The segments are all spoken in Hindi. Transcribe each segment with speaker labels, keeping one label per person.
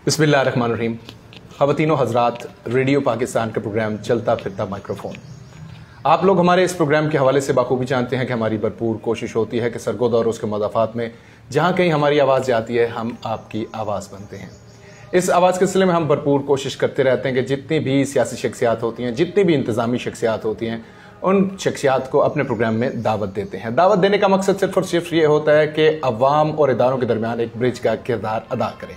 Speaker 1: बिस्मिल्लाहिर्रहमानिर्रहीम। ख़वातीनो हज़रात, रेडियो पाकिस्तान का प्रोग्राम चलता फिरता माइक्रोफोन। आप लोग हमारे इस प्रोग्राम के हवाले से बाखूबी जानते हैं कि हमारी भरपूर कोशिश होती है कि सरगोदा और उसके मदाफ़ात में जहाँ कहीं हमारी आवाज़ जाती है हम आपकी आवाज़ बनते हैं। इस आवाज़ के सिलसिले में हम भरपूर कोशिश करते रहते हैं कि जितनी भी सियासी शख्सियात होती हैं, जितनी भी इंतज़ामी शख्सियात होती हैं, उन शख्सियात को अपने प्रोग्राम में दावत देते हैं। दावत देने का मकसद सिर्फ और सिर्फ ये होता है कि अवाम और इदारों के दरमियान एक ब्रिज का किरदार अदा करें।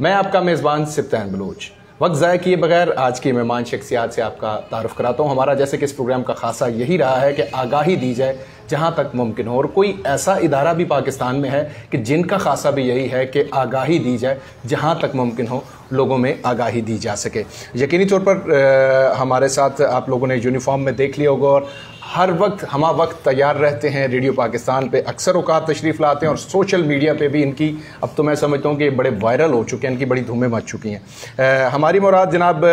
Speaker 1: मैं आपका मेज़बान सिफ्तान बलूच वक्त ज़ाया किए बगैर आज की मेहमान शख्सियात से आपका तारुफ कराता हूँ। हमारा जैसे कि इस प्रोग्राम का खासा यही रहा है कि आगाही दी जाए जहाँ तक मुमकिन हो, और कोई ऐसा इदारा भी पाकिस्तान में है कि जिनका खासा भी यही है कि आगाही दी जाए जहाँ तक मुमकिन हो, लोगों में आगाही दी जा सके। यकीनी तौर पर हमारे साथ आप लोगों ने यूनिफॉर्म में देख लिया होगा और हर वक्त हमा वक्त तैयार रहते हैं। रेडियो पाकिस्तान पे अक्सर औकात तशरीफ़ लाते हैं और सोशल मीडिया पे भी इनकी अब तो मैं समझता हूँ कि बड़े वायरल हो चुके हैं, इनकी बड़ी धूमें मच चुकी हैं। हमारी मुराद जनाब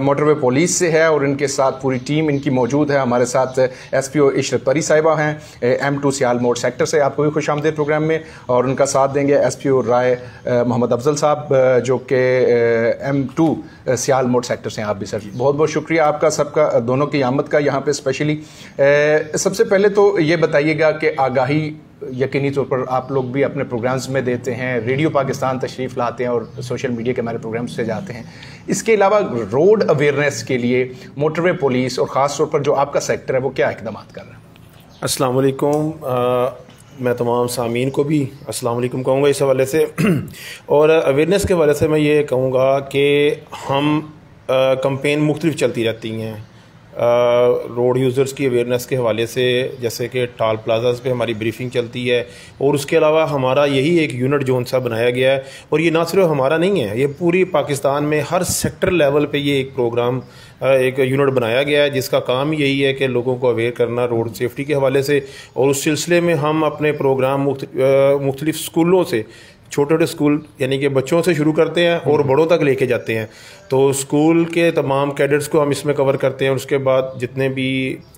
Speaker 1: मोटरवे पुलिस से है और इनके साथ पूरी टीम इनकी मौजूद है। हमारे साथ SPO इशरत परी साहिबा हैं M2 सियाल मोड़ सेक्टर से, आपको भी खुशामदीद प्रोग्राम में, और उनका साथ देंगे SPO राय मोहम्मद अफजल साहब जो कि M2 सियाल मोड़ सेक्टर से हैं। आप भी सर बहुत बहुत शुक्रिया आपका सबका, दोनों की आमद का यहाँ पे स्पेशली। सबसे पहले तो ये बताइएगा कि आगाही यकीनी तौर पर आप लोग भी अपने प्रोग्राम्स में देते हैं, रेडियो पाकिस्तान तशरीफ़ लाते हैं और सोशल मीडिया के हमारे प्रोग्राम्स से जाते हैं। इसके अलावा रोड अवेयरनेस के लिए मोटरवे पुलिस और ख़ास तौर पर जो आपका सेक्टर है वो क्या इक़दाम कर रहा है?
Speaker 2: अस्सलाम वालेकुम। मैं तमाम सामीन को भी अस्सलाम वालेकुम कहूँगा इस हवाले से। और अवेयरनेस के हवाले से मैं ये कहूँगा कि हम कंपेन मुख्तलिफ चलती रहती हैं रोड यूज़र्स की अवेयरनेस के हवाले से, जैसे कि टाल प्लाजाज़ पे हमारी ब्रीफिंग चलती है, और उसके अलावा हमारा यही एक यूनिट जोन सा बनाया गया है। और ये ना सिर्फ हमारा नहीं है, ये पूरी पाकिस्तान में हर सेक्टर लेवल पे ये एक प्रोग्राम एक यूनिट बनाया गया है जिसका काम यही है कि लोगों को अवेयर करना रोड सेफ्टी के हवाले से। और उस सिलसिले में हम अपने प्रोग्राम मुख्तलिफ स्कूलों से, छोटे छोटे स्कूल यानी कि बच्चों से शुरू करते हैं और बड़ों तक लेके जाते हैं। तो स्कूल के तमाम कैडेट्स को हम इसमें कवर करते हैं और उसके बाद जितने भी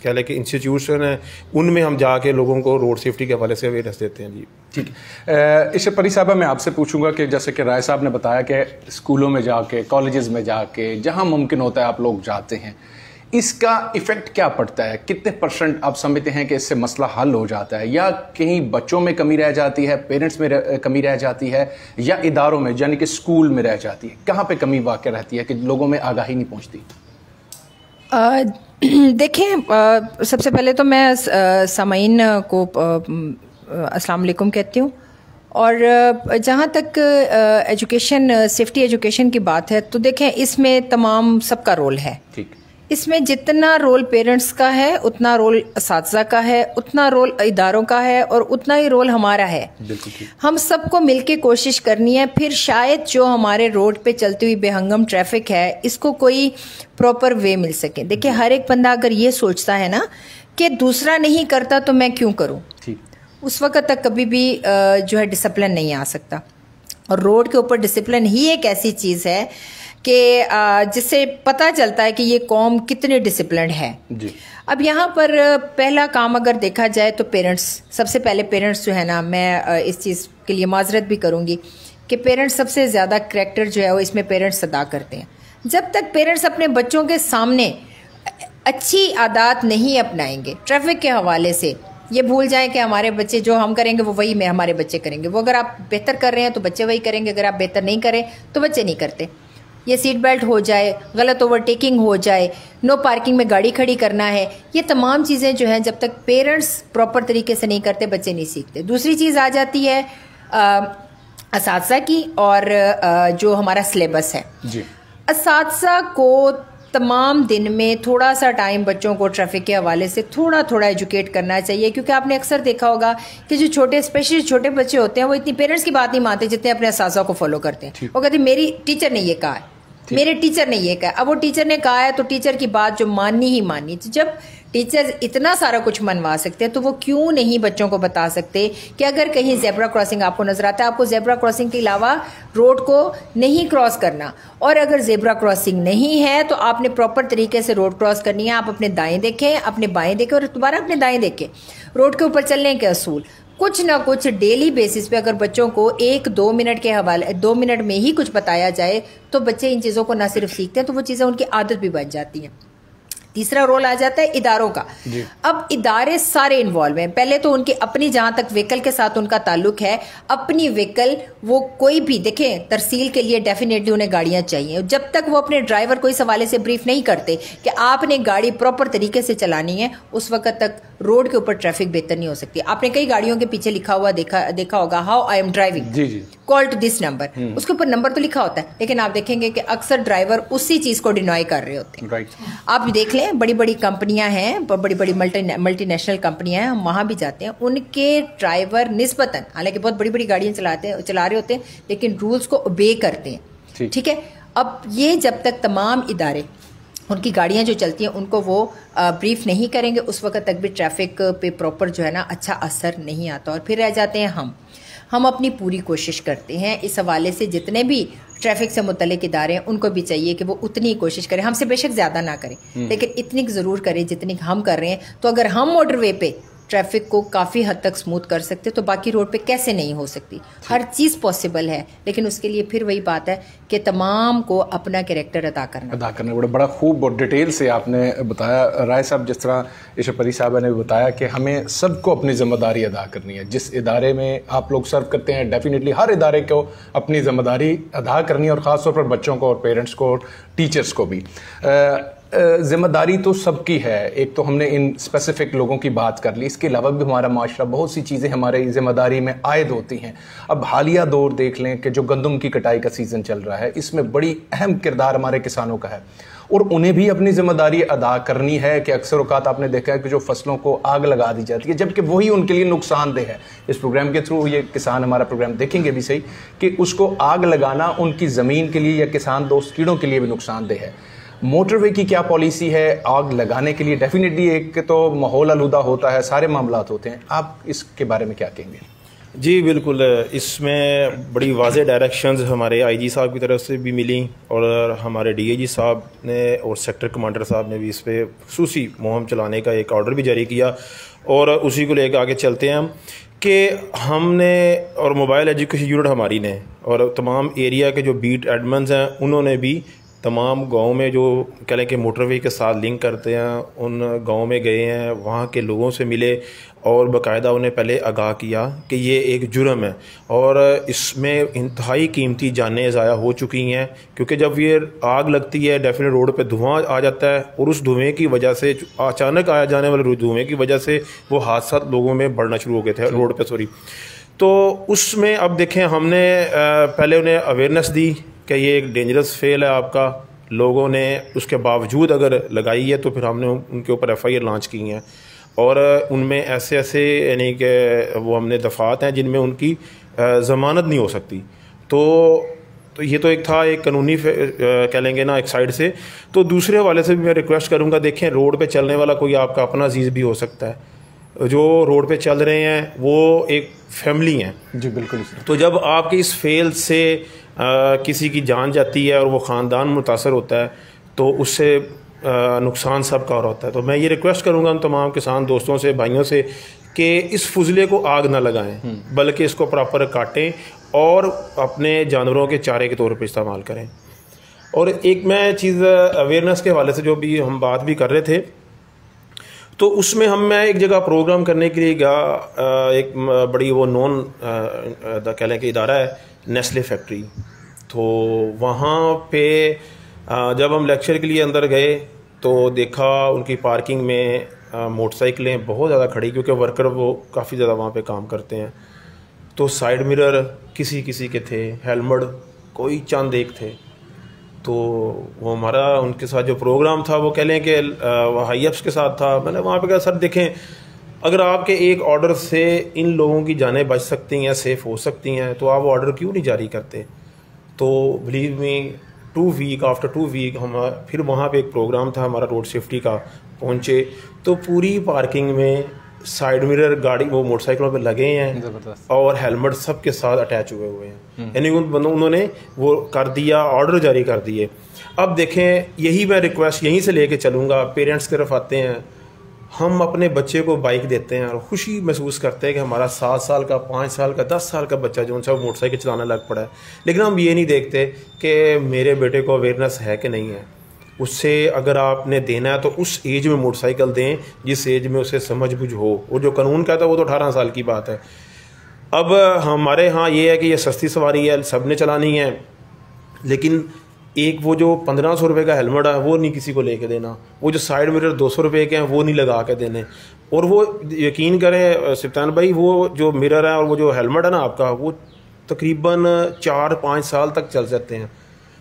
Speaker 2: कह लें कि इंस्टीट्यूशन हैं उनमें हम जाके लोगों को रोड सेफ्टी के हवाले से अवेयरनेस देते हैं। जी
Speaker 1: ठीक है। इशरत परी साहबा, मैं आपसे पूछूंगा कि जैसे कि राय साहब ने बताया कि स्कूलों में जाके, कॉलेजेस में जाके, जहाँ मुमकिन होता है आप लोग जाते हैं, इसका इफ़ेक्ट क्या पड़ता है? कितने % आप समझते हैं कि इससे मसला हल हो जाता है, या कहीं बच्चों में कमी रह जाती है, पेरेंट्स में कमी रह जाती है, या इदारों में यानी कि स्कूल में रह जाती है? कहाँ पे कमी वाक़ई रहती है कि लोगों में आगाही नहीं पहुँचती?
Speaker 3: देखें, सबसे पहले तो मैं सामीन को अस्सलाम वालेकुम कहती हूँ। और जहाँ तक एजुकेशन, सेफ्टी एजुकेशन की बात है, तो देखें इसमें तमाम सबका रोल है।
Speaker 1: ठीक,
Speaker 3: इसमें जितना रोल पेरेंट्स का है, उतना रोल असातिज़ा का है, उतना रोल इदारों का है, और उतना ही रोल हमारा है। हम सबको मिलके कोशिश करनी है। फिर शायद जो हमारे रोड पे चलती हुई बेहंगम ट्रैफिक है, इसको कोई प्रॉपर वे मिल सके। देखिए, हर एक बंदा अगर ये सोचता है ना कि दूसरा नहीं करता तो मैं क्यों करूं, उस वक्त तक कभी भी जो है डिसिप्लिन नहीं आ सकता। और रोड के ऊपर डिसिप्लिन ही एक ऐसी चीज़ है कि जिससे पता चलता है कि ये कौम कितने डिसिप्लिन्ड है जी। अब यहाँ पर पहला काम अगर देखा जाए तो पेरेंट्स, सबसे पहले पेरेंट्स जो है ना, मैं इस चीज़ के लिए माजरत भी करूँगी कि पेरेंट्स सबसे ज़्यादा करैक्टर जो है वो इसमें पेरेंट्स अदा करते हैं। जब तक पेरेंट्स अपने बच्चों के सामने अच्छी आदत नहीं अपनाएंगे, ट्रैफिक के हवाले से ये भूल जाएं कि हमारे बच्चे जो हम करेंगे वो वही हमारे बच्चे करेंगे। वो अगर आप बेहतर कर रहे हैं तो बच्चे वही करेंगे, अगर आप बेहतर नहीं करें तो बच्चे नहीं करते। ये सीट बेल्ट हो जाए, गलत ओवरटेकिंग हो जाए, नो पार्किंग में गाड़ी खड़ी करना है, ये तमाम चीज़ें जो हैं जब तक पेरेंट्स प्रॉपर तरीके से नहीं करते, बच्चे नहीं सीखते। दूसरी चीज़ आ जाती है असातिज़ा की, और जो हमारा सिलेबस है जी। असातिज़ा को तमाम दिन में थोड़ा सा टाइम बच्चों को ट्रैफिक के हवाले से थोड़ा थोड़ा एजुकेट करना चाहिए, क्योंकि आपने अक्सर देखा होगा कि जो छोटे, स्पेशली छोटे बच्चे होते हैं, वो इतनी पेरेंट्स की बात नहीं मानते जितने अपने असातिज़ा को फॉलो करते हैं। वो कहते हैं मेरी टीचर ने ये कहा है, मेरे टीचर ने ये कहा। अब वो टीचर ने कहा है तो टीचर की बात जो माननी ही माननी। तो जब टीचर इतना सारा कुछ मनवा सकते हैं तो वो क्यों नहीं बच्चों को बता सकते कि अगर कहीं जेब्रा क्रॉसिंग आपको नजर आता है, आपको जेब्रा क्रॉसिंग के अलावा रोड को नहीं क्रॉस करना, और अगर जेब्रा क्रॉसिंग नहीं है तो आपने प्रॉपर तरीके से रोड क्रॉस करनी है। आप अपने दाएं देखें, अपने बाएं देखें और दोबारा अपने दाएं देखें। रोड के ऊपर चलने के असूल, कुछ ना कुछ डेली बेसिस पे अगर बच्चों को 1-2 मिनट के हवाले 2 मिनट में ही कुछ बताया जाए तो बच्चे इन चीज़ों को ना सिर्फ सीखते हैं, तो वो चीज़ें उनकी आदत भी बन जाती हैं। तीसरा रोल आ जाता है इदारों का। अब इदारे सारे इन्वॉल्व हैं। पहले तो उनकी अपनी, जहां तक व्हीकल के साथ उनका ताल्लुक है, अपनी व्हीकल वो कोई भी देखें, तरसील के लिए डेफिनेटली उन्हें गाड़ियां चाहिए। जब तक वो अपने ड्राइवर को इस हवाले से ब्रीफ नहीं करते कि आपने गाड़ी प्रॉपर तरीके से चलानी है, उस वक्त तक रोड के ऊपर ट्रैफिक बेहतर नहीं हो सकती। आपने कई गाड़ियों के पीछे लिखा हुआ देखा होगा, how I am driving, call to this number. उसके ऊपर नंबर तो लिखा होता है, लेकिन आप देखेंगे कि अक्सर ड्राइवर उसी चीज को डिनाई कर रहे होते हैं। आप देख लें, बड़ी बड़ी कंपनियां हैं, बड़ी बड़ी मल्टीनेशनल कंपनियां हैं, हम वहां भी जाते हैं, उनके ड्राइवर निस्बतन, हालांकि बहुत बड़ी बड़ी गाड़ियां चला रहे होते हैं, लेकिन रूल्स को ओबे करते हैं। ठीक है। अब ये जब तक तमाम इदारे, उनकी गाड़ियां जो चलती हैं, उनको वो ब्रीफ नहीं करेंगे, उस वक्त तक भी ट्रैफिक पे प्रॉपर जो है ना अच्छा असर नहीं आता। और फिर रह जाते हैं हम अपनी पूरी कोशिश करते हैं इस हवाले से, जितने भी ट्रैफिक से मुतल्लिक इदारे हैं उनको भी चाहिए कि वो उतनी कोशिश करें, हमसे बेशक ज़्यादा ना करें, लेकिन इतनी ज़रूर करें जितनी हम कर रहे हैं। तो अगर हम मोटरवे पे ट्रैफिक को काफ़ी हद तक स्मूथ कर सकते तो बाकी रोड पे कैसे नहीं हो सकती। हर चीज़ पॉसिबल है, लेकिन उसके लिए फिर वही बात है कि तमाम को अपना कैरेक्टर अदा करना।
Speaker 1: बड़ा खूब और डिटेल से आपने बताया राय साहब, जिस तरह इशा परी साहब ने बताया कि हमें सबको अपनी जिम्मेदारी अदा करनी है। जिस इदारे में आप लोग सर्व करते हैं, डेफिनेटली हर इदारे को अपनी जिम्मेदारी अदा करनी है, और ख़ासतौर पर बच्चों को और पेरेंट्स को और टीचर्स को भी। जिम्मेदारी तो सबकी है। एक तो हमने इन स्पेसिफिक लोगों की बात कर ली, इसके अलावा भी हमारा माशरा बहुत सी चीज़ें हमारे जिम्मेदारी में आयद होती हैं। अब हालिया दौर देख लें कि जो गंदम की कटाई का सीज़न चल रहा है, इसमें बड़ी अहम किरदार हमारे किसानों का है, और उन्हें भी अपनी जिम्मेदारी अदा करनी है कि अक्सर औकात आपने देखा है कि जो फसलों को आग लगा दी जाती है, जबकि वही उनके लिए नुकसानदेह है। इस प्रोग्राम के थ्रू ये किसान हमारा प्रोग्राम देखेंगे भी सही कि उसको आग लगाना उनकी ज़मीन के लिए या किसान दोस्त कीड़ों के लिए भी नुकसानदेह है। मोटरवे की क्या पॉलिसी है आग लगाने के लिए? डेफिनेटली एक तो माहौल आलूदा होता है, सारे मामलात होते हैं, आप इसके बारे में क्या कहेंगे?
Speaker 2: जी बिल्कुल, इसमें बड़ी वाज़ेह डायरेक्शंस हमारे आईजी साहब की तरफ से भी मिली, और हमारे डीआईजी साहब ने और सेक्टर कमांडर साहब ने भी इस पर खुसूसी मुहिम चलाने का एक ऑर्डर भी जारी किया, और उसी को लेकर आगे चलते हैं हम कि हमने, और मोबाइल एजुकेशन यूनिट हमारी ने, और तमाम एरिया के जो बीट एडमन्स हैं उन्होंने भी तमाम गाँव में जो कह लें कि मोटरवे के साथ लिंक करते हैं, उन गाँव में गए हैं, वहाँ के लोगों से मिले, और बाकायदा उन्हें पहले आगाह किया कि ये एक जुर्म है, और इसमें इंतहाई कीमती जानें ज़ाया हो चुकी हैं, क्योंकि जब ये आग लगती है डेफिनेट रोड पे धुआं आ जाता है, और उस धुएं की वजह से, अचानक आया जाने वाले धुएं की वजह से वो हादसा लोगों में बढ़ना शुरू हो गए थे रोड पर। तो उसमें अब देखें, हमने पहले उन्हें अवेयरनेस दी कि ये एक डेंजरस फेल है आपका, लोगों ने उसके बावजूद अगर लगाई है तो फिर हमने उनके ऊपर FIR लॉन्च की हैं, और उनमें ऐसे यानी कि वो हमने दफ़ात हैं जिनमें उनकी ज़मानत नहीं हो सकती। तो ये तो एक था, एक कानूनी कह लेंगे ना एक साइड से। तो दूसरे हवाले से भी मैं रिक्वेस्ट करूँगा, देखें रोड पे चलने वाला कोई आपका अपना अजीज़ भी हो सकता है, जो रोड पे चल रहे हैं वो एक फैमिली हैं।
Speaker 1: जी बिल्कुल।
Speaker 2: तो जब आपके इस फेल से किसी की जान जाती है और वो ख़ानदान मुतासर होता है, तो उससे नुकसान सबका और होता है। तो मैं ये रिक्वेस्ट करूँगा उन तमाम किसान दोस्तों से, भाइयों से, कि इस फुजले को आग ना लगाएं, बल्कि इसको प्रॉपर काटें और अपने जानवरों के चारे के तौर पर इस्तेमाल करें। और एक मैं चीज़ अवेयरनेस के हवाले से जो भी हम बात भी कर रहे थे, तो उसमें मैं एक जगह प्रोग्राम करने के लिए गया, एक बड़ी वो नॉन कह लें कि इदारा है, नेस्ले फैक्ट्री। तो वहाँ पे जब हम लेक्चर के लिए अंदर गए तो देखा उनकी पार्किंग में मोटरसाइकिलें बहुत ज़्यादा खड़ी, क्योंकि वर्कर वो काफ़ी ज़्यादा वहाँ पे काम करते हैं। तो साइड मिरर किसी किसी के थे, हेलमेट कोई चंद एक थे। तो वो हमारा उनके साथ जो प्रोग्राम था वो कह लें कि हाईअप्स के साथ था। मैंने वहाँ पे कहा, सर देखें, अगर आपके एक ऑर्डर से इन लोगों की जानें बच सकती हैं, सेफ़ हो सकती हैं, तो आप ऑर्डर क्यों नहीं जारी करते? तो believe me, 2 week after 2 week हम फिर वहाँ पे एक प्रोग्राम था हमारा रोड सेफ्टी का, पहुँचे तो पूरी पार्किंग में साइड मिरर गाड़ी वो मोटरसाइकिलों पे लगे हैं, और हेलमेट सबके साथ अटैच हुए हैं। यानी उन्होंने वो कर दिया, ऑर्डर जारी कर दिए। अब देखें, यही मैं रिक्वेस्ट यहीं से लेके चलूँगा, पेरेंट्स की तरफ आते हैं। हम अपने बच्चे को बाइक देते हैं और खुशी महसूस करते हैं कि हमारा 7 साल का, 5 साल का, 10 साल का बच्चा जो उनसे मोटरसाइकिल चलाने लग पड़ा है। लेकिन हम ये नहीं देखते कि मेरे बेटे को अवेयरनेस है कि नहीं है। उससे अगर आपने देना है तो उस एज में मोटरसाइकिल दें जिस एज में उसे समझ बुझ हो। वो जो कानून कहता है वो तो 18 साल की बात है। अब हमारे यहाँ ये है कि ये सस्ती सवारी है, सब ने चलानी है, लेकिन एक वो जो 1500 रुपये का हेलमेट है वो नहीं किसी को लेके देना, वो जो साइड मिरर 200 रुपये के हैं वो नहीं लगा के देने। और वो यकीन करें सिफ्तान भाई, वो जो मिरर है और वो जो हेलमेट है ना आपका, वो तकरीबन 4-5 साल तक चल जाते हैं।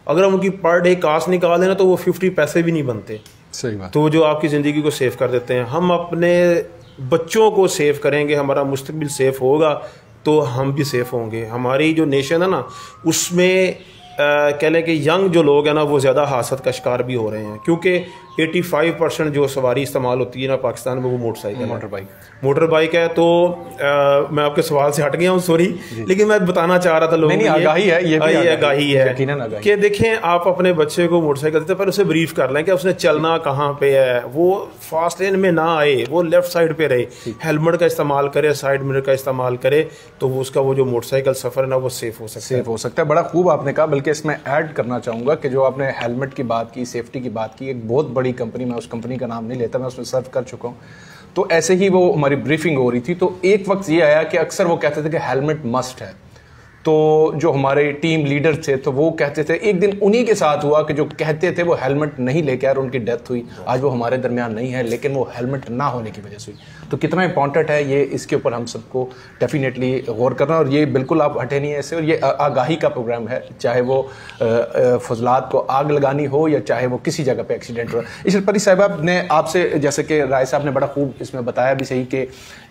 Speaker 2: अगर हम उनकी पर डे कास्ट निकाल देना तो वो 50 पैसे भी नहीं बनते।
Speaker 1: सही बात।
Speaker 2: तो जो आपकी ज़िंदगी को सेव कर देते हैं। हम अपने बच्चों को सेव करेंगे, हमारा मुस्तकबिल सेफ होगा तो हम भी सेफ होंगे। हमारी जो नेशन है ना उसमें कह लें कि यंग जो लोग हैं ना वो ज़्यादा हादसत का शिकार भी हो रहे हैं, क्योंकि 85% जो सवारी इस्तेमाल होती है ना पाकिस्तान में वो मोटर बाइक है। तो मैं आपके सवाल से हट गया हूँ, सॉरी, लेकिन मैं बताना चाह रहा था लोगों को
Speaker 1: आगाही है
Speaker 2: कि देखें आप अपने बच्चे को मोटरसाइकिल देते पर उसे ब्रीफ कर लें कि उसने चलना कहाँ पे है, वो फास्ट लेन में ना आए, वो लेफ्ट साइड पे रहे, हेलमेट का इस्तेमाल करे, साइड मिरर का इस्तेमाल करे, तो वो उसका वो जो मोटरसाइकिल सफ़र है ना वो सेफ हो सकता है।
Speaker 1: बड़ा खूब आपने कहा। बल्कि इसमें ऐड करना चाहूँगा कि जो आपने हेलमेट की बात की, सेफ्टी की बात की, एक बहुत बड़ी कंपनी, मैं उस कंपनी का नाम नहीं लेता, मैं उसमें सर्व कर चुका हूँ, तो ऐसे ही वो हमारी ब्रीफिंग हो रही थी तो एक वक्त ये आया कि अक्सर वो कहते थे कि हेलमेट मस्ट है। तो जो हमारे टीम लीडर थे तो वो कहते थे, एक दिन उन्हीं के साथ हुआ कि जो कहते थे वो हेलमेट नहीं लेके आए और उनकी डेथ हुई। आज वो हमारे दरमियान नहीं है, लेकिन वो हेलमेट ना होने की वजह से हुई। तो कितना इंपॉर्टेंट है ये, इसके ऊपर हम सबको डेफिनेटली गौर करना। और ये बिल्कुल आप हटे नहीं ऐसे, और ये आगाही का प्रोग्राम है, चाहे वो फजलात को आग लगानी हो या चाहे वो किसी जगह पे एक्सीडेंट हो। इशरत परी साहिबा ने आपसे, जैसे कि राय साहब ने बड़ा खूब इसमें बताया भी सही, कि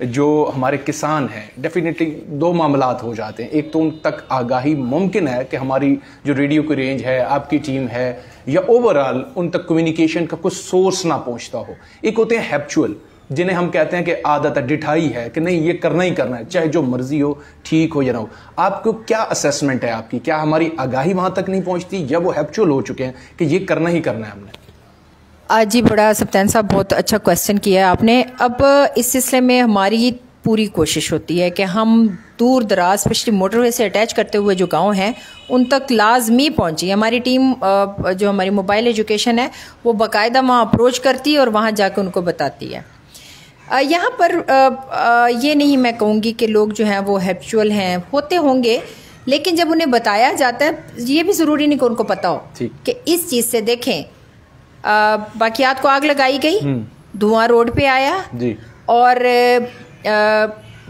Speaker 1: जो हमारे किसान हैं डेफिनेटली 2 मामलात हो जाते हैं। एक तो उन तक आगाही मुमकिन है कि हमारी जो रेडियो की रेंज है, आपकी टीम है, या ओवरऑल उन तक कम्युनिकेशन का कुछ सोर्स ना पहुंचता हो। एक होते हैं हैप्चुअल, जिन्हें हम कहते हैं कि आदत है, डिठाई है कि नहीं ये करना ही करना है, चाहे जो मर्जी हो, ठीक हो या ना हो। आपको क्या असेसमेंट है आपकी, क्या हमारी आगाही वहां तक नहीं पहुंचती या वो हैप्चुअल हो चुके हैं कि ये करना ही करना है हमने?
Speaker 3: जी बड़ा सप्तान साहब, बहुत अच्छा क्वेश्चन किया है आपने। अब इस सिलसिले में हमारी पूरी कोशिश होती है कि हम दूर दराज, स्पेशली मोटरवे से अटैच करते हुए जो गांव हैं उन तक लाजमी पहुंची। हमारी टीम जो हमारी मोबाइल एजुकेशन है वो बाकायदा वहाँ अप्रोच करती है और वहाँ जाकर उनको बताती है। यहाँ पर ये नहीं मैं कहूँगी कि लोग जो हैं वो हैप्चुअल हैं, होते होंगे, लेकिन जब उन्हें बताया जाता है ये भी ज़रूरी नहीं कि उनको पता हो कि इस चीज़ से देखें बाकियात को आग लगाई गई, धुआं रोड पे आया और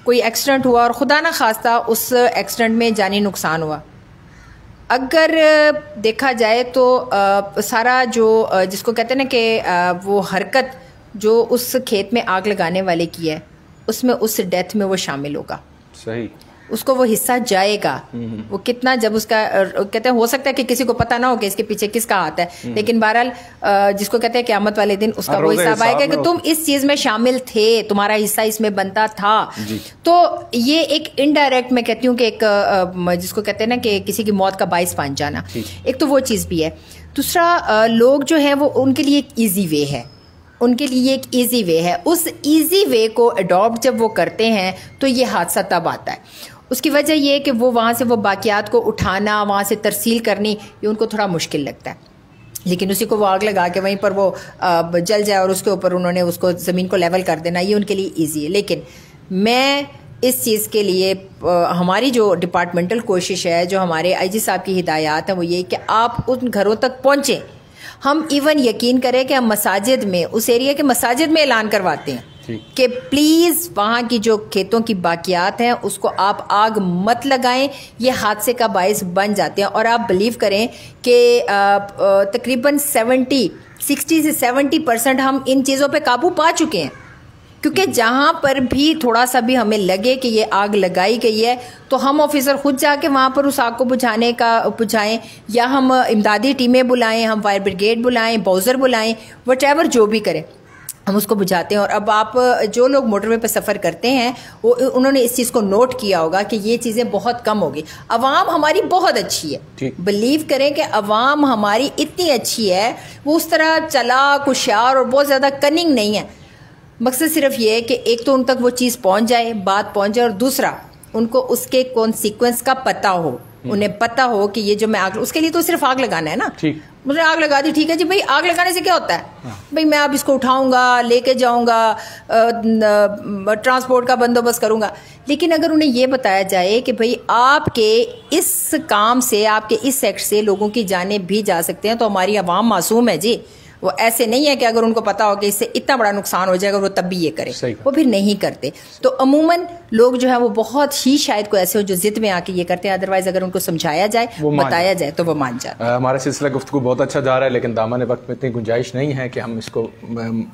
Speaker 3: कोई एक्सीडेंट हुआ और खुदा ना खास्ता उस एक्सीडेंट में जानी नुकसान हुआ। अगर देखा जाए तो सारा जो जिसको कहते हैं ना कि वो हरकत जो उस खेत में आग लगाने वाले की है उसमें उस डेथ में वो शामिल होगा।
Speaker 1: सही,
Speaker 3: उसको वो हिस्सा जाएगा। वो कितना, जब उसका कहते हैं हो सकता है कि किसी को पता ना हो कि इसके पीछे किसका हाथ है, लेकिन बहरहाल जिसको कहते हैं क़यामत वाले दिन उसका वो हिसाब आएगा कि तुम इस चीज में शामिल थे, तुम्हारा हिस्सा इसमें बनता था। तो ये एक इनडायरेक्ट मैं कहती हूँ कि एक जिसको कहते हैं ना कि किसी की मौत का बाइस बन जाना, एक तो वो चीज भी है। दूसरा, लोग जो है वो उनके लिए एक ईजी वे है, उनके लिए एक इजी वे है। उस इजी वे को अडॉप्ट जब वो करते हैं तो ये हादसा तब आता है। उसकी वजह ये है कि वो वहाँ से वो बाकियात को उठाना, वहाँ से तरसील करनी, ये उनको थोड़ा मुश्किल लगता है। लेकिन उसी को वो आग लगा के वहीं पर वो जल जाए और उसके ऊपर उन्होंने उसको ज़मीन को लेवल कर देना, ये उनके लिए ईजी है। लेकिन मैं इस चीज़ के लिए हमारी जो डिपार्टमेंटल कोशिश है, जो हमारे आईजी साहब की हिदायत है, वो ये कि आप उन घरों तक पहुँचें। हम इवन यकीन करें कि हम मसाजिद में, उस एरिया के मसाजिद में ऐलान करवाते हैं कि प्लीज़ वहाँ की जो खेतों की बाकियात हैं उसको आप आग मत लगाएं, ये हादसे का बायस बन जाते हैं। और आप बिलीव करें कि तकरीबन 60 से 70% हम इन चीज़ों पे काबू पा चुके हैं। क्योंकि जहाँ पर भी थोड़ा सा भी हमें लगे कि ये आग लगाई गई है तो हम ऑफिसर खुद जाके वहाँ पर उस आग को बुझाएं, या हम इमदादी टीमें बुलाएं, हम फायर ब्रिगेड बुलाएं, बाउज़र बुलाएं, व्हाटएवर जो भी करें, हम उसको बुझाते हैं। और अब आप जो लोग मोटरवे पर सफ़र करते हैं वो उन्होंने इस चीज़ को नोट किया होगा कि ये चीज़ें बहुत कम होगी। अवाम हमारी बहुत अच्छी है, बिलीव करें कि अवाम हमारी इतनी अच्छी है, वो उस तरह चालाक, होशियार और बहुत ज़्यादा कनिंग नहीं है। मकसद सिर्फ ये है कि एक तो उन तक वो चीज़ पहुंच जाए, बात पहुंच जाए, और दूसरा उनको उसके कॉन्सिक्वेंस का पता हो, उन्हें पता हो कि ये जो मैं आग, उसके लिए तो सिर्फ आग लगाना है ना।
Speaker 1: ठीक,
Speaker 3: मुझे आग लगा दी, ठीक है जी भाई, आग लगाने से क्या होता है? भाई मैं अब इसको उठाऊंगा, लेके जाऊंगा, ट्रांसपोर्ट का बंदोबस्त करूंगा। लेकिन अगर उन्हें ये बताया जाए कि भाई आपके इस काम से, आपके इस सेक्ट से लोगों की जानें भी जा सकते हैं, तो हमारी आवाम मासूम है जी। वो ऐसे नहीं है कि अगर उनको पता हो कि इससे इतना बड़ा नुकसान हो जाएगा वो तब भी ये करे, वो फिर नहीं करते। तो अमूमन लोग जो है वो बहुत ही शायद को ऐसे हो जो जिद में आके ये करते हैं, अदरवाइज अगर उनको समझाया जाए, बताया जाए तो वो मान जाते हैं।
Speaker 1: हमारा सिलसिला गुफ्तगू बहुत अच्छा जा रहा है, लेकिन दामन वक्त में इतनी गुंजाइश नहीं है कि हम इसको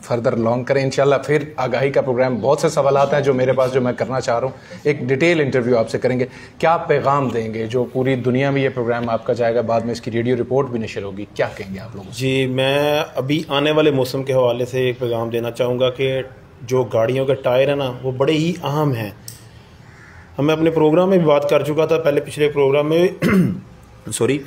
Speaker 1: फर्दर लॉन्ग करें। इंशाल्लाह फिर आगाही का प्रोग्राम, बहुत से सवालात हैं जो मेरे पास, जो मैं करना चाह रहा हूँ। एक डिटेल इंटरव्यू आपसे करेंगे। क्या पैगाम देंगे जो पूरी दुनिया में ये प्रोग्राम आपका जाएगा, बाद में इसकी रेडियो रिपोर्ट भी नशर होगी, क्या कहेंगे आप लोग?
Speaker 2: जी, मैं अभी आने वाले मौसम के हवाले से एक पैगाम देना चाहूँगा कि जो गाड़ियों के टायर है ना, वो बड़े ही अहम हैं। मैं अपने प्रोग्राम में भी बात कर चुका था पहले, पिछले प्रोग्राम में सॉरी,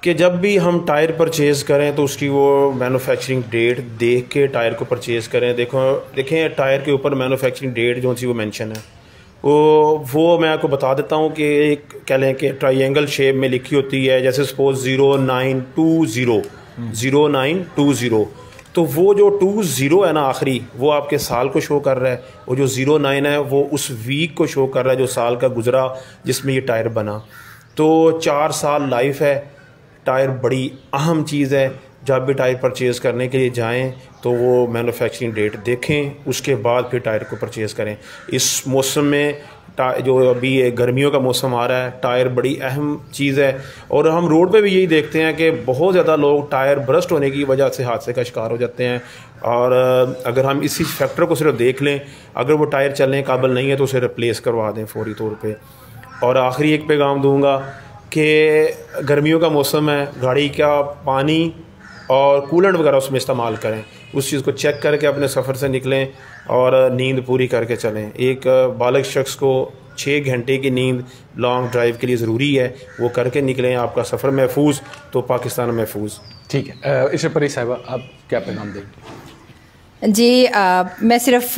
Speaker 2: कि जब भी हम टायर परचेज़ करें तो उसकी वो मैन्युफैक्चरिंग डेट देख के टायर को परचेज़ करें। देखें टायर के ऊपर मैन्युफैक्चरिंग डेट जो सी वो मेंशन है, वो मैं आपको बता देता हूँ कि एक कह लें कि ट्रायंगल शेप में लिखी होती है, जैसे सपोज 0920, तो वो जो 20 है ना आखिरी, वो आपके साल को शो कर रहा है, और जो 09 है वो उस वीक को शो कर रहा है जो साल का गुजरा जिसमें ये टायर बना। तो 4 साल लाइफ है। टायर बड़ी अहम चीज़ है। जब भी टायर परचेज़ करने के लिए जाएं तो वो मैन्युफैक्चरिंग डेट देखें, उसके बाद फिर टायर को परचेज़ करें। इस मौसम में जो अभी गर्मियों का मौसम आ रहा है, टायर बड़ी अहम चीज़ है। और हम रोड पे भी यही देखते हैं कि बहुत ज़्यादा लोग टायर बरस्ट होने की वजह से हादसे का शिकार हो जाते हैं। और अगर हम इसी फैक्टर को सिर्फ देख लें, अगर वो टायर चलने काबिल नहीं है तो उसे रिप्लेस करवा दें फौरी तौर पे। और आखिरी एक पैगाम दूंगा कि गर्मियों का मौसम है, गाड़ी का पानी और कूलेंट वगैरह उसमें इस्तेमाल करें। उस चीज़ को चेक करके अपने सफ़र से निकलें और नींद पूरी करके चलें। एक बालिग शख्स को 6 घंटे की नींद लॉन्ग ड्राइव के लिए ज़रूरी है, वो करके निकलें। आपका सफ़र महफूज तो पाकिस्तान महफूज।
Speaker 1: ठीक है, इसे परी साहिबा आप क्या पैगाम देंगे?
Speaker 3: जी, मैं सिर्फ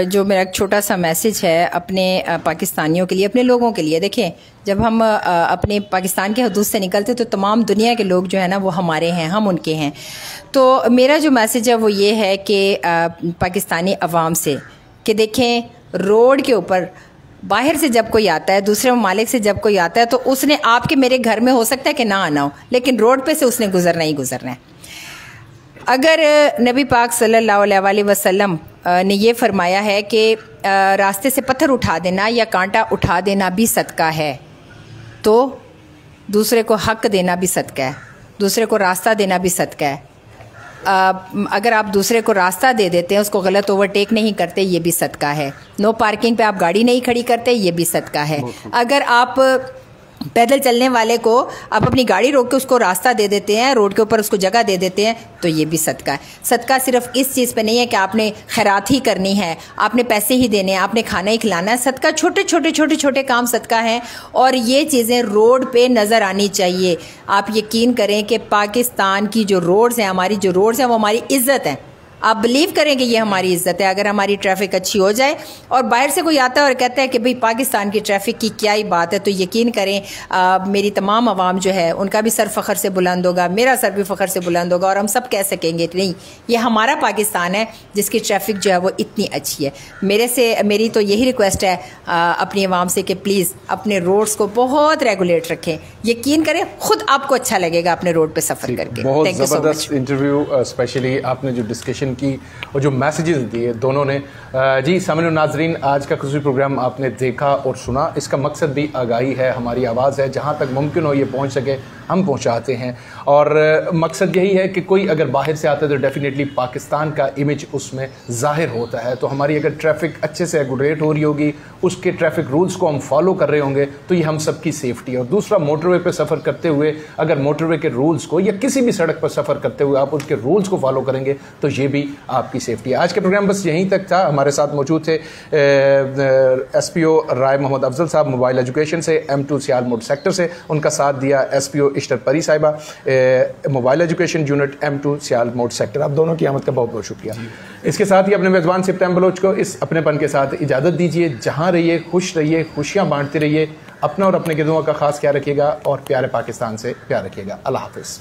Speaker 3: जो मेरा छोटा सा मैसेज है अपने पाकिस्तानियों के लिए, अपने लोगों के लिए। देखें, जब हम अपने पाकिस्तान के हदूद से निकलते तो तमाम दुनिया के लोग जो है ना वो हमारे हैं, हम उनके हैं। तो मेरा जो मैसेज है वो ये है कि पाकिस्तानी अवाम से कि देखें, रोड के ऊपर बाहर से जब कोई आता है, दूसरे ममालिक से जब कोई आता है, तो उसने आपके मेरे घर में हो सकता है कि ना आना हो, लेकिन रोड पे से उसने गुजरना ही गुजरना है। अगर नबी पाक सल्लल्लाहु अलैहि वसल्लम ने ये फरमाया है कि रास्ते से पत्थर उठा देना या कांटा उठा देना भी सदका है, तो दूसरे को हक देना भी सदका है, दूसरे को रास्ता देना भी सदका है। अगर आप दूसरे को रास्ता दे देते हैं, उसको गलत ओवरटेक नहीं करते, ये भी सदका है। नो पार्किंग पे आप गाड़ी नहीं खड़ी करते, ये भी सदका है। अगर आप पैदल चलने वाले को आप अपनी गाड़ी रोक के उसको रास्ता दे देते हैं, रोड के ऊपर उसको जगह दे देते हैं, तो ये भी सदका है। सदका सिर्फ इस चीज़ पे नहीं है कि आपने खैरात ही करनी है, आपने पैसे ही देने हैं, आपने खाना ही खिलाना है। सदका छोटे छोटे काम सदका हैं, और ये चीज़ें रोड पे नज़र आनी चाहिए। आप यकीन करें कि पाकिस्तान की जो रोड्स हैं, हमारी जो रोड्स हैं, वो हमारी इज़्ज़त है। आप बिलीव करें कि ये हमारी इज्जत है। अगर हमारी ट्रैफिक अच्छी हो जाए और बाहर से कोई आता है और कहता है कि भाई पाकिस्तान की ट्रैफिक की क्या ही बात है, तो यकीन करें मेरी तमाम आवाम जो है उनका भी सर फ़ख्र से बुलंद होगा, मेरा सर भी फ़ख्र से बुलंद होगा, और हम सब कह सकेंगे नहीं, ये हमारा पाकिस्तान है जिसकी ट्रैफिक जो है वो इतनी अच्छी है। मेरी तो यही रिक्वेस्ट है अपनी आवाम से कि प्लीज़ अपने रोड्स को बहुत रेगुलेट रखें। यकीन करें खुद आपको अच्छा लगेगा अपने रोड पर सफ़र करके।
Speaker 1: बहुत ज़बरदस्त इंटरव्यू, स्पेशली आपने जो डिस्कशन की और जो मैसेजेस दिए दोनों ने। जी सामने नाजरीन, आज का खुसूसी प्रोग्राम आपने देखा और सुना। इसका मकसद भी आगाही है, हमारी आवाज़ है, जहाँ तक मुमकिन हो ये पहुँच सके हम पहुँचाते हैं। और मकसद यही है कि कोई अगर बाहर से आता है तो डेफिनेटली पाकिस्तान का इमेज उसमें ज़ाहिर होता है। तो हमारी अगर ट्रैफिक अच्छे से रेगुलेट हो रही होगी, उसके ट्रैफिक रूल्स को हम फॉलो कर रहे होंगे, तो ये हम सबकी सेफ्टी है। और दूसरा, मोटरवे पर सफ़र करते हुए अगर मोटरवे के रूल्स को या किसी भी सड़क पर सफ़र करते हुए आप उसके रूल्स को फॉलो करेंगे तो ये भी सेफ्टी आपकी सेफ्टी। आज के प्रोग्राम बस यहीं तक था। हमारे साथ मौजूद थे SPO राय मोहम्मद अफजल साहब मोबाइल एजुकेशन से, M2 सियालकोट सेक्टर से। उनका साथ दिया SPO इश्तर परी साहिबा mobile education unit M2 Sialkot sector. आप दोनों की आमद का बहुत बहुत शुक्रिया। इसके साथ ही अपने मेज़बान सिप्ताम बलोच को इस अपनेपन के साथ इजाज़त दीजिए। जहाँ रहिए खुश रहिए, खुशियाँ बांटते रहिए, अपना और अपने गिरदों का खास ख्याल रखिएगा और प्यारे पाकिस्तान से प्यार रखिएगा। अल्लाह हाफिज़।